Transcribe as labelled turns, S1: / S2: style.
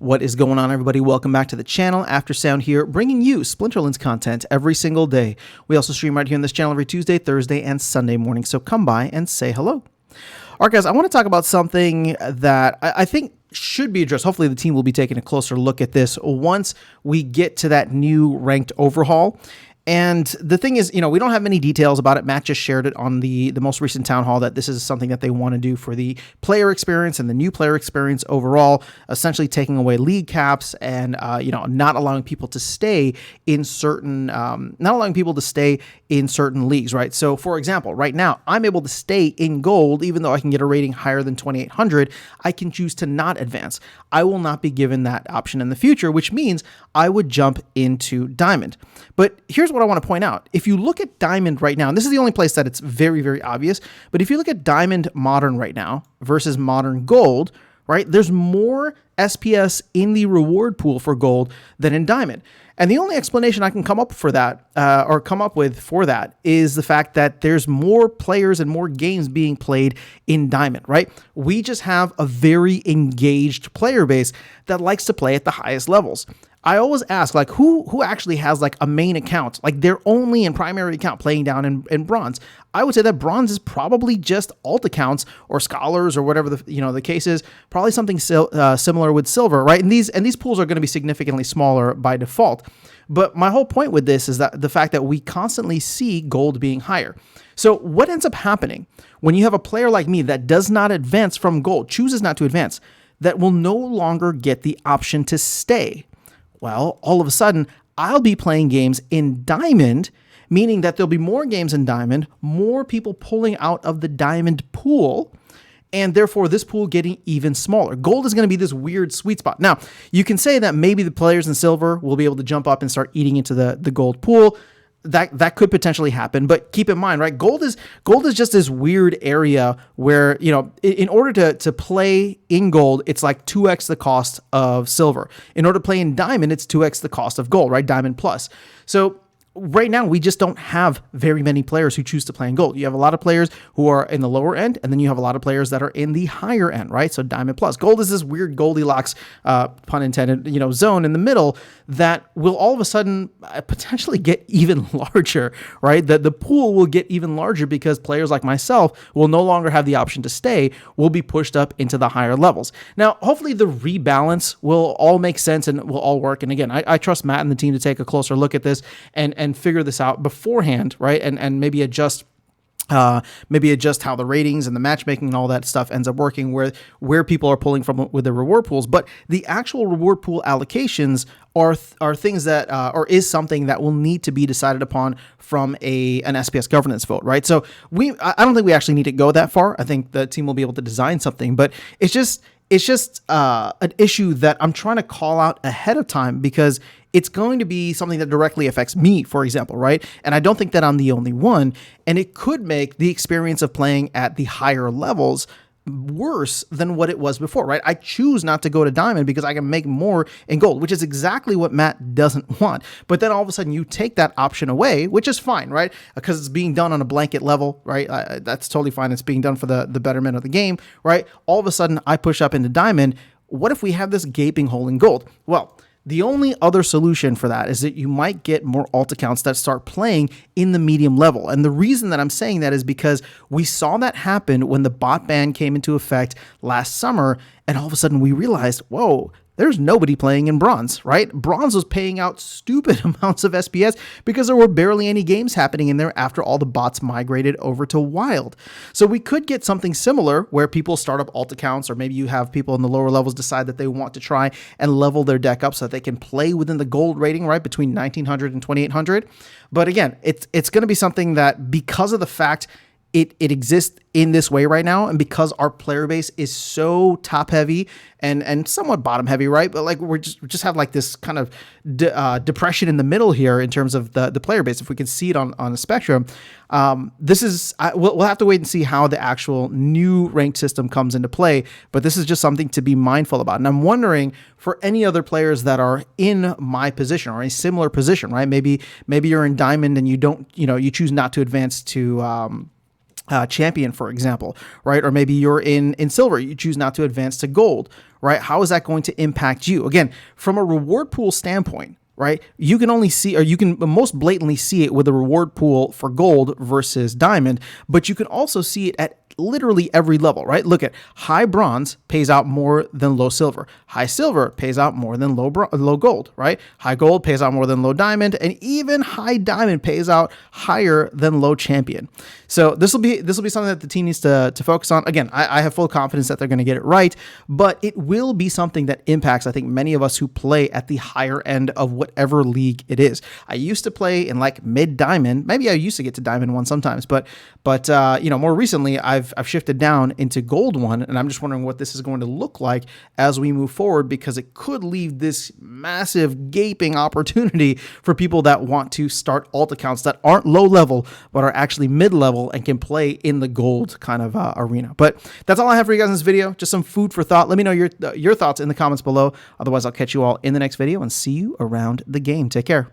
S1: What is going on, everybody? Welcome back to the channel. Aftersound here, bringing you Splinterlands content every single day. We also stream right here on this channel every Tuesday, Thursday, and Sunday morning, so come by and say hello. All right, guys, I want to talk about something that I think should be addressed. Hopefully, the team will be taking a closer look at this once we get to that new ranked overhaul. And the thing is, we don't have many details about it. Matt just shared it on the most recent town hall that this is something that they want to do for the player experience and the new player experience overall, essentially taking away league caps and, not allowing people to stay in certain, leagues, right? So for example, right now I'm able to stay in gold, even though I can get a rating higher than 2,800, I can choose to not advance. I will not be given that option in the future, which means I would jump into diamond. But here's what I want to point out. If you look at diamond right now, and this is the only place that it's very, very obvious, but if you look at diamond modern right now versus modern gold, right, there's more SPS in the reward pool for gold than in diamond. And the only explanation I can come up with for that is the fact that there's more players and more games being played in diamond, right? We just have a very engaged player base that likes to play at the highest levels. I always ask, like, who actually has like a main account, like their only and primary account playing down in bronze? I would say that bronze is probably just alt accounts or scholars or whatever the case is. Probably something similar with silver, right? And these pools are going to be significantly smaller by default. But my whole point with this is that the fact that we constantly see gold being higher. So what ends up happening when you have a player like me that does not advance from gold, chooses not to advance, that will no longer get the option to stay? Well, all of a sudden, I'll be playing games in diamond, meaning that there'll be more games in diamond, more people pulling out of the diamond pool, and therefore this pool getting even smaller. Gold is going to be this weird sweet spot. Now, you can say that maybe the players in silver will be able to jump up and start eating into the gold pool. That could potentially happen, but keep in mind, right? Gold is just this weird area where, in order to play in gold, it's like 2x the cost of silver. In order to play in diamond, it's 2x the cost of gold, right? Diamond plus. So right now, we just don't have very many players who choose to play in gold. You have a lot of players who are in the lower end, and then you have a lot of players that are in the higher end, right? So diamond plus. Gold is this weird Goldilocks, pun intended, zone in the middle that will all of a sudden potentially get even larger, right? The pool will get even larger because players like myself will no longer have the option to stay, will be pushed up into the higher levels. Now, hopefully the rebalance will all make sense and will all work. And again, I trust Matt and the team to take a closer look at this and figure this out beforehand, right? And maybe adjust how the ratings and the matchmaking and all that stuff ends up working, where people are pulling from with the reward pools. But the actual reward pool allocations are things that or is something that will need to be decided upon from an SPS governance vote, right? So I don't think we actually need to go that far. I think the team will be able to design something, but it's just an issue that I'm trying to call out ahead of time because it's going to be something that directly affects me, for example, right? And I don't think that I'm the only one. And it could make the experience of playing at the higher levels worse than what it was before, right? I choose not to go to diamond because I can make more in gold, which is exactly what Matt doesn't want. But then all of a sudden you take that option away, which is fine, right? Because it's being done on a blanket level, right? That's totally fine. It's being done for the betterment of the game, right? All of a sudden I push up into diamond. What if we have this gaping hole in gold? Well, the only other solution for that is that you might get more alt accounts that start playing in the medium level. And the reason that I'm saying that is because we saw that happen when the bot ban came into effect last summer. And all of a sudden we realized, whoa, there's nobody playing in bronze, right? Bronze was paying out stupid amounts of SPS because there were barely any games happening in there after all the bots migrated over to wild. So we could get something similar where people start up alt accounts, or maybe you have people in the lower levels decide that they want to try and level their deck up so that they can play within the gold rating, right? Between 1900 and 2800. But again, it's going to be something that, because of the fact it exists in this way right now, and because our player base is so top heavy and somewhat bottom heavy, right? But like we just have like this kind of depression in the middle here in terms of the player base. If we can see it on a spectrum, we'll have to wait and see how the actual new ranked system comes into play. But this is just something to be mindful about. And I'm wondering for any other players that are in my position or a similar position, right? Maybe you're in diamond and you choose not to advance to champion, for example, right? Or maybe you're in silver, you choose not to advance to gold, right? How is that going to impact you? Again, from a reward pool standpoint, right? You can only see, or you can most blatantly see it with the reward pool for gold versus diamond, but you can also see it at literally every level, right? Look at high bronze pays out more than low silver. High silver pays out more than low gold, right? High gold pays out more than low diamond, and even high diamond pays out higher than low champion. So this will be something that the team needs to focus on. Again, I have full confidence that they're going to get it right, but it will be something that impacts, I think, many of us who play at the higher end of whatever league it is. I used to play in like mid diamond. Maybe I used to get to diamond 1 sometimes, but more recently I've shifted down into gold 1, and I'm just wondering what this is going to look like as we move forward, because it could leave this massive gaping opportunity for people that want to start alt accounts that aren't low level but are actually mid level and can play in the gold kind of arena. But that's all I have for you guys in this video. Just some food for thought. Let me know your thoughts in the comments below. Otherwise, I'll catch you all in the next video and see you around the game. Take care.